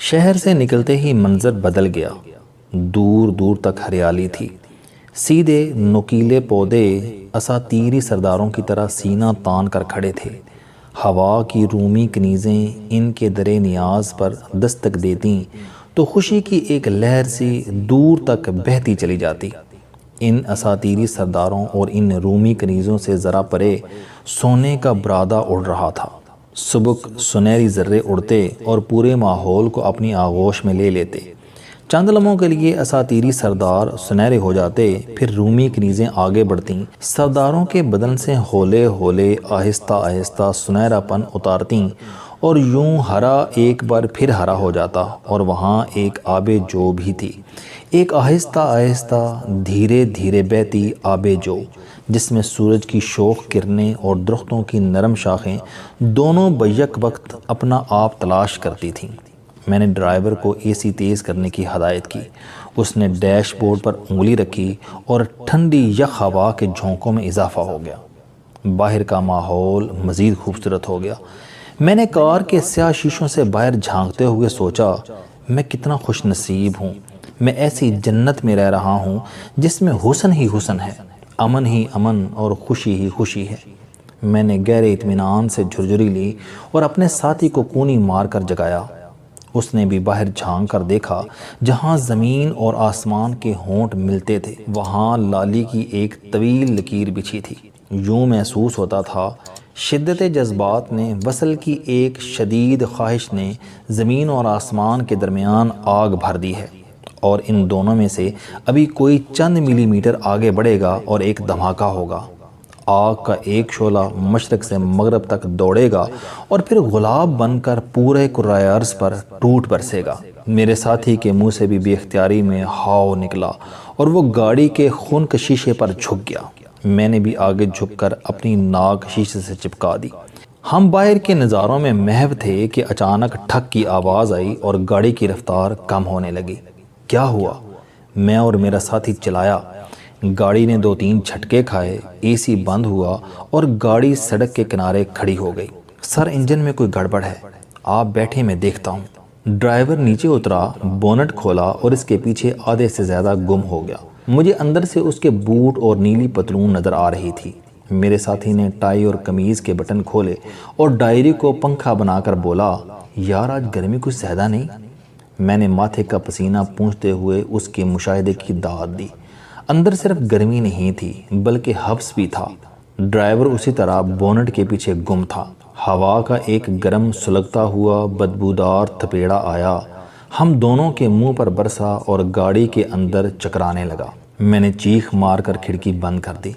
شہر سے نکلتے ہی منظر بدل گیا۔ دور دور تک ہریالی تھی، سیدھے نوکیلے پودے اساطیری سرداروں کی طرح سینہ تان کر کھڑے تھے۔ ہوا کی رومی کنیزیں ان کے درے نیاز پر دستک دیتیں تو خوشی کی ایک لہر سی دور تک بہتی چلی جاتی۔ ان اساطیری سرداروں اور ان رومی کنیزوں سے ذرا پرے سونے کا برادہ اڑ رہا تھا۔ سبک سنہری ذرے اڑتے اور پورے ماحول کو اپنی آغوش میں لے لیتے۔ چند لمحوں کے لیے اساطیری سردار سنہرے ہو جاتے، پھر رومی کنیزیں آگے بڑھتیں، سرداروں کے بدن سے ہولے ہولے آہستہ آہستہ سنہرا پن اتارتیں، اور یوں ہرا ایک بار پھر ہرا ہو جاتا۔ اور وہاں ایک آب جو بھی تھی، ایک آہستہ آہستہ دھیرے دھیرے بہتی آب جو، جس میں سورج کی شوخ کرنیں اور درختوں کی نرم شاخیں دونوں بیک وقت اپنا آپ تلاش کرتی تھیں۔ میں نے ڈرائیور کو اے سی تیز کرنے کی ہدایت کی۔ اس نے ڈیش بورڈ پر انگلی رکھی اور ٹھنڈی یخ ہوا کے جھونکوں میں اضافہ ہو گیا۔ باہر کا ماحول مزید خوبصورت ہو گیا۔ میں نے کار کے سیاہ شیشوں سے باہر جھانکتے ہوئے سوچا، میں کتنا خوش نصیب ہوں، میں ایسی جنت میں رہ رہا ہوں جس میں حسن ہی حسن ہے، امن ہی امن اور خوشی ہی خوشی ہے۔ میں نے گہرے اطمینان سے جھرجھری لی اور اپنے ساتھی کو کونی مار کر جگایا۔ اس نے بھی باہر جھانک کر دیکھا۔ جہاں زمین اور آسمان کے ہونٹ ملتے تھے، وہاں لالی کی ایک طویل لکیر بچھی تھی۔ یوں محسوس ہوتا تھا شدت جذبات نے، وصل کی ایک شدید خواہش نے زمین اور آسمان کے درمیان آگ بھر دی ہے، اور ان دونوں میں سے ابھی کوئی چند ملی میٹر آگے بڑھے گا اور ایک دھماکہ ہوگا۔ آگ کا ایک شعلہ مشرق سے مغرب تک دوڑے گا اور پھر غلاب بن کر پورے کرۂ ارض پر ٹوٹ برسے گا۔ میرے ساتھی کے منہ سے بھی بے اختیاری میں ہاؤ نکلا اور وہ گاڑی کے خون کے شیشے پر جھک گیا۔ میں نے بھی آگے جھک کر اپنی ناک شیشے سے چپکا دی۔ ہم باہر کے نظاروں میں محو تھے کہ اچانک ٹھک کی آواز آئی اور گاڑی کی رفتار کم ہونے لگی۔ کیا ہوا؟ میں اور میرا ساتھی چلایا۔ گاڑی نے 2-3 جھٹکے کھائے، اے سی بند ہوا اور گاڑی سڑک کے کنارے کھڑی ہو گئی۔ سر، انجن میں کوئی گڑبڑ ہے، آپ بیٹھے میں دیکھتا ہوں۔ ڈرائیور نیچے اترا، بونٹ کھولا اور اس کے پیچھے آدھے سے زیادہ گم ہو گیا۔ مجھے اندر سے اس کے بوٹ اور نیلی پتلون نظر آ رہی تھی۔ میرے ساتھی نے ٹائی اور قمیض کے بٹن کھولے اور ڈائری کو پنکھا بنا کر بولا، یار آج گرمی کچھ زیادہ نہیں؟ میں نے ماتھے کا پسینہ پونچھتے ہوئے اس کے مشاہدے کی داد دی۔ اندر صرف گرمی نہیں تھی بلکہ حبس بھی تھا۔ ڈرائیور اسی طرح بونٹ کے پیچھے گم تھا۔ ہوا کا ایک گرم سلگتا ہوا بدبودار تھپیڑا آیا، ہم دونوں کے منہ پر برسا اور گاڑی کے اندر چکرانے لگا۔ میں نے چیخ مار کر کھڑکی بند کر دی۔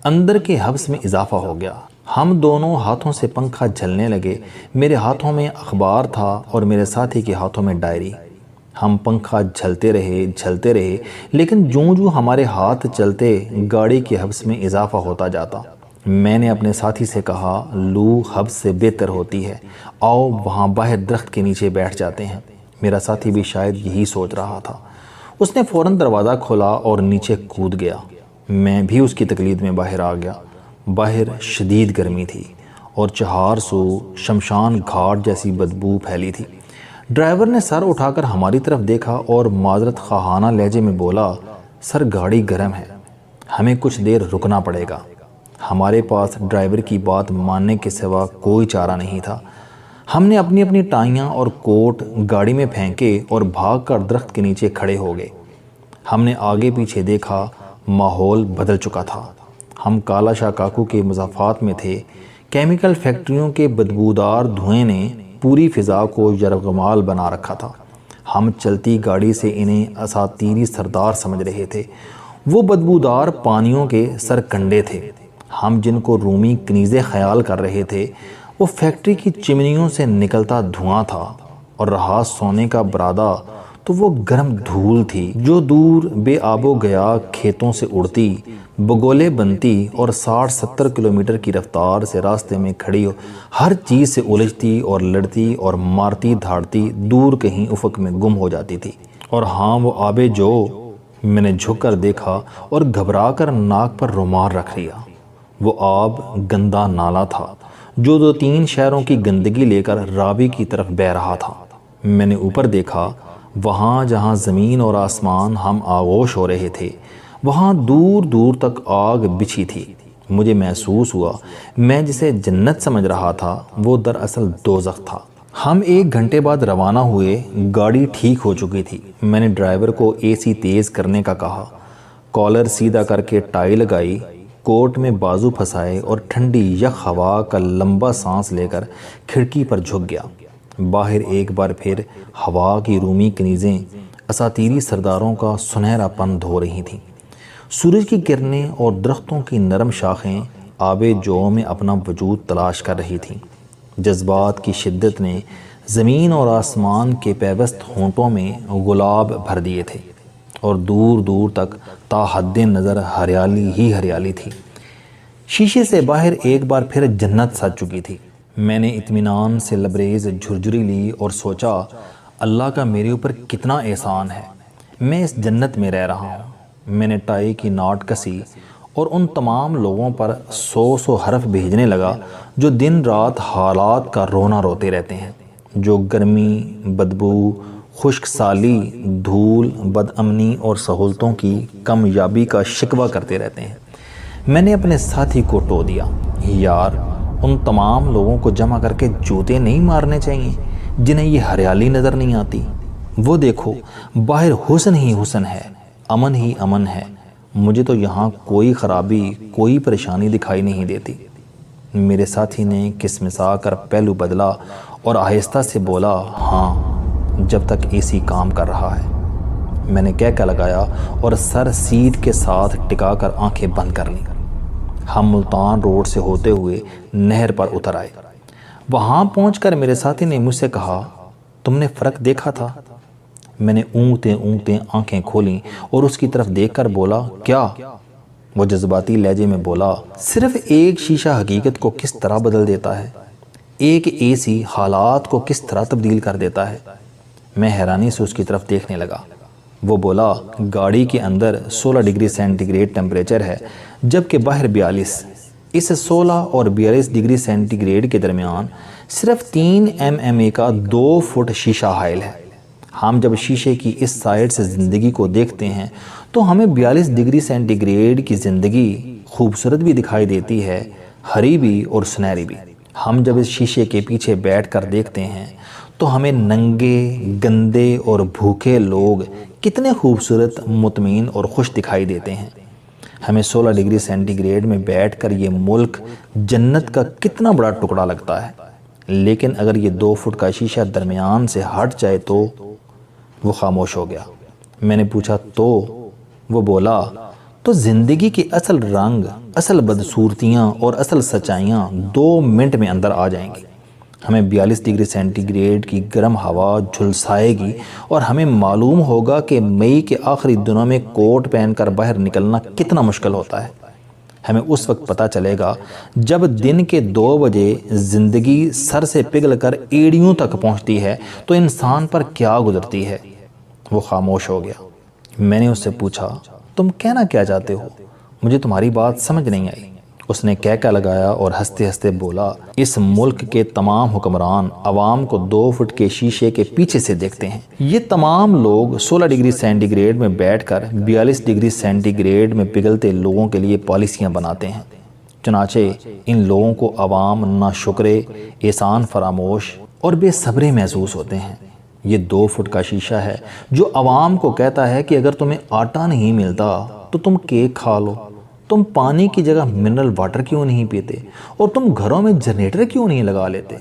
اندر کے حبس میں اضافہ ہو گیا۔ ہم دونوں ہاتھوں سے پنکھا جھلنے لگے۔ میرے ہاتھوں میں اخبار تھا اور میرے ساتھی کے ہاتھوں میں ڈائری۔ ہم پنکھا جھلتے رہے، لیکن جوں ہمارے ہاتھ چلتے گاڑی کے حبس میں اضافہ ہوتا جاتا۔ میں نے اپنے ساتھی سے کہا، لو حبس سے بہتر ہوتی ہے، آؤ وہاں باہر درخت کے نیچے بیٹھ جاتے ہیں۔ میرا ساتھی بھی شاید یہی سوچ رہا تھا۔ اس نے فوراً دروازہ کھولا اور نیچے کود گیا۔ میں بھی اس کی تقلید میں باہر آ گیا۔ باہر شدید گرمی تھی اور چہار سو شمشان گھاٹ جیسی بدبو پھیلی تھی۔ ڈرائیور نے سر اٹھا کر ہماری طرف دیکھا اور معذرت خواہانہ لہجے میں بولا، سر گاڑی گرم ہے، ہمیں کچھ دیر رکنا پڑے گا۔ ہمارے پاس ڈرائیور کی بات ماننے کے سوا کوئی چارہ نہیں تھا۔ ہم نے اپنی اپنی ٹائیاں اور کوٹ گاڑی میں پھینکے اور بھاگ کر درخت کے نیچے کھڑے ہو گئے۔ ہم نے آگے پیچھے دیکھا، ماحول بدل چکا تھا۔ ہم کالا شاہ کاکو کے مضافات میں تھے۔ کیمیکل فیکٹریوں کے بدبودار دھوئیں نے پوری فضا کو یرغمال بنا رکھا تھا۔ ہم چلتی گاڑی سے انہیں اساطیری سردار سمجھ رہے تھے۔ وہ بدبودار پانیوں کے سرکنڈے تھے۔ ہم جن کو رومی کنیزیں خیال کر رہے تھے، وہ فیکٹری کی چمنیوں سے نکلتا دھواں تھا، اور رہا سونے کا برادہ تو وہ گرم دھول تھی جو دور بے آب و گیا کھیتوں سے اڑتی، بگولے بنتی اور 60-70 کلومیٹر کی رفتار سے راستے میں کھڑی ہر چیز سے الجھتی اور لڑتی اور مارتی دھاڑتی دور کہیں افق میں گم ہو جاتی تھی۔ اور ہاں وہ آب جو، میں نے جھک کر دیکھا اور گھبرا کر ناک پر رومال رکھ لیا۔ وہ آب گندا نالا تھا جو 2-3 شہروں کی گندگی لے کر راوی کی طرف بہہ رہا تھا۔ میں نے اوپر دیکھا، وہاں جہاں زمین اور آسمان ہم آغوش ہو رہے تھے وہاں دور دور تک آگ بچھی تھی۔ مجھے محسوس ہوا میں جسے جنت سمجھ رہا تھا وہ دراصل دوزخ تھا۔ ہم 1 گھنٹے بعد روانہ ہوئے، گاڑی ٹھیک ہو چکی تھی۔ میں نے ڈرائیور کو اے سی تیز کرنے کا کہا، کالر سیدھا کر کے ٹائی لگائی، کوٹ میں بازو پھنسائے اور ٹھنڈی یخ ہوا کا لمبا سانس لے کر کھڑکی پر جھک گیا۔ باہر ایک بار پھر ہوا کی رومی کنیزیں اساطیری سرداروں کا سنہرا پن دھو رہی تھیں۔ سورج کی کرنیں اور درختوں کی نرم شاخیں آب جو میں اپنا وجود تلاش کر رہی تھیں۔ جذبات کی شدت نے زمین اور آسمان کے پیوست ہونٹوں میں گلاب بھر دیے تھے اور دور دور تک تا حد نظر ہریالی ہی ہریالی تھی۔ شیشے سے باہر ایک بار پھر جنت سج چکی تھی۔ میں نے اطمینان سے لبریز جھرجھری لی اور سوچا، اللہ کا میرے اوپر کتنا احسان ہے، میں اس جنت میں رہ رہا ہوں۔ میں نے ٹائی کی ناٹ کسی اور ان تمام لوگوں پر 100 حرف بھیجنے لگا جو دن رات حالات کا رونا روتے رہتے ہیں، جو گرمی، بدبو، خشک سالی، دھول، بد امنی اور سہولتوں کی کمیابی کا شکوہ کرتے رہتے ہیں۔ میں نے اپنے ساتھی کو ٹو دیا، یار ان تمام لوگوں کو جمع کر کے جوتے نہیں مارنے چاہیے جنہیں یہ ہریالی نظر نہیں آتی۔ وہ دیکھو باہر حسن ہی حسن ہے، امن ہی امن ہے، مجھے تو یہاں کوئی خرابی، کوئی پریشانی دکھائی نہیں دیتی۔ میرے ساتھی نے کسمسا کر پہلو بدلا اور آہستہ سے بولا، ہاں جب تک اے سی کام کر رہا ہے۔ میں نے کہہ لگایا اور سر سیدھ کے ساتھ ٹکا کر آنکھیں بند کر لیں۔ ہم ملتان روڈ سے ہوتے ہوئے نہر پر اتر آئے۔ وہاں پہنچ کر میرے ساتھی نے مجھ سے کہا، تم نے فرق دیکھا تھا؟ میں نے اونگتے اونگتے آنکھیں کھولیں اور اس کی طرف دیکھ کر بولا، کیا؟ وہ جذباتی لہجے میں بولا، صرف ایک شیشہ حقیقت کو کس طرح بدل دیتا ہے، ایک اے سی حالات کو کس طرح تبدیل کر دیتا ہے۔ میں حیرانی سے اس کی طرف دیکھنے لگا۔ وہ بولا، گاڑی کے اندر 16 ڈگری سینٹی گریڈ ٹیمپریچر ہے جبکہ باہر 42۔ اس 16 اور 42 ڈگری سینٹی گریڈ کے درمیان صرف 3 mm کا 2 فٹ شیشہ حائل ہے۔ ہم جب شیشے کی اس سائڈ سے زندگی کو دیکھتے ہیں تو ہمیں 42 ڈگری سینٹی گریڈ کی زندگی خوبصورت بھی دکھائی دیتی ہے، ہری بھی اور سنہری بھی۔ ہم جب اس شیشے کے پیچھے بیٹھ کر دیکھتے ہیں تو ہمیں ننگے، گندے اور بھوکے لوگ کتنے خوبصورت، مطمئن اور خوش دکھائی دیتے ہیں۔ ہمیں 16 ڈگری سینٹی گریڈ میں بیٹھ کر یہ ملک جنت کا کتنا بڑا ٹکڑا لگتا ہے، لیکن اگر یہ 2 فٹ کا شیشہ درمیان سے ہٹ جائے تو… وہ خاموش ہو گیا۔ میں نے پوچھا تو؟ وہ بولا، تو زندگی کے اصل رنگ، اصل بدصورتیاں اور اصل سچائیاں 2 منٹ میں اندر آ جائیں گی۔ ہمیں 42 ڈگری سینٹی گریڈ کی گرم ہوا جھلسائے گی اور ہمیں معلوم ہوگا کہ مئی کے آخری دنوں میں کوٹ پہن کر باہر نکلنا کتنا مشکل ہوتا ہے۔ ہمیں اس وقت پتہ چلے گا جب دن کے 2 بجے زندگی سر سے پگھل کر ایڑیوں تک پہنچتی ہے تو انسان پر کیا گزرتی ہے۔ وہ خاموش ہو گیا۔ میں نے اس سے پوچھا، تم کہنا کیا چاہتے ہو؟ مجھے تمہاری بات سمجھ نہیں آئی۔ اس نے کہہ لگایا اور ہنستے ہنستے بولا، اس ملک کے تمام حکمران عوام کو 2 فٹ کے شیشے کے پیچھے سے دیکھتے ہیں۔ یہ تمام لوگ 16 ڈگری سینٹی گریڈ میں بیٹھ کر 42 ڈگری سینٹی گریڈ میں پگھلتے لوگوں کے لیے پالیسیاں بناتے ہیں۔ چنانچہ ان لوگوں کو عوام ناشکرے، احسان فراموش اور بے صبرے محسوس ہوتے ہیں۔ یہ 2 فٹ کا شیشہ ہے جو عوام کو کہتا ہے کہ اگر تمہیں آٹا نہیں ملتا تو تم کیک کھا لو، تم پانی کی جگہ منرل واٹر کیوں نہیں پیتے اور تم گھروں میں جنریٹر کیوں نہیں لگا لیتے۔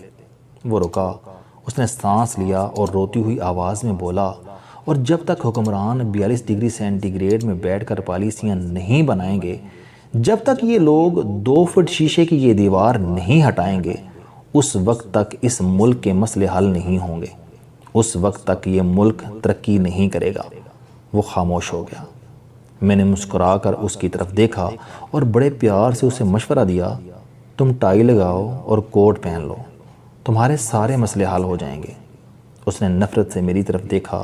وہ رکا، اس نے سانس لیا اور روتی ہوئی آواز میں بولا، اور جب تک حکمران 42 ڈگری سینٹی گریڈ میں بیٹھ کر پالیسیاں نہیں بنائیں گے، جب تک یہ لوگ 2 فٹ شیشے کی یہ دیوار نہیں ہٹائیں گے، اس وقت تک اس ملک کے مسئلے حل نہیں ہوں گے، اس وقت تک یہ ملک ترقی نہیں کرے گا۔ وہ خاموش ہو گیا۔ میں نے مسکرا کر اس کی طرف دیکھا اور بڑے پیار سے اسے مشورہ دیا، تم ٹائی لگاؤ اور کوٹ پہن لو، تمہارے سارے مسئلے حل ہو جائیں گے۔ اس نے نفرت سے میری طرف دیکھا،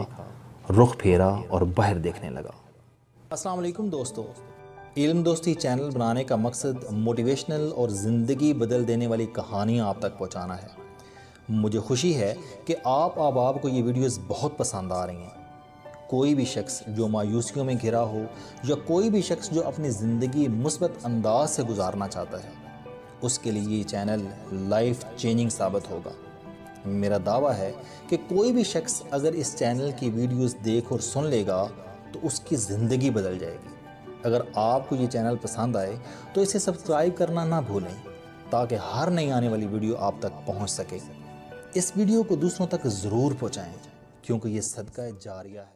رخ پھیرا اور باہر دیکھنے لگا۔ السلام علیکم دوستو، علم دوستی چینل بنانے کا مقصد موٹیویشنل اور زندگی بدل دینے والی کہانیاں آپ تک پہنچانا ہے۔ مجھے خوشی ہے کہ آپ احباب کو یہ ویڈیوز بہت پسند آ رہی ہیں۔ کوئی بھی شخص جو مایوسیوں میں گھرا ہو یا کوئی بھی شخص جو اپنی زندگی مثبت انداز سے گزارنا چاہتا ہے، اس کے لیے یہ چینل لائف چینجنگ ثابت ہوگا۔ میرا دعویٰ ہے کہ کوئی بھی شخص اگر اس چینل کی ویڈیوز دیکھ اور سن لے گا تو اس کی زندگی بدل جائے گی۔ اگر آپ کو یہ چینل پسند آئے تو اسے سبسکرائب کرنا نہ بھولیں تاکہ ہر نئی آنے والی ویڈیو آپ تک پہنچ سکے۔ اس ویڈیو کو دوسروں تک ضرور پہنچائیں کیونکہ یہ صدقہ جاریہ ہے۔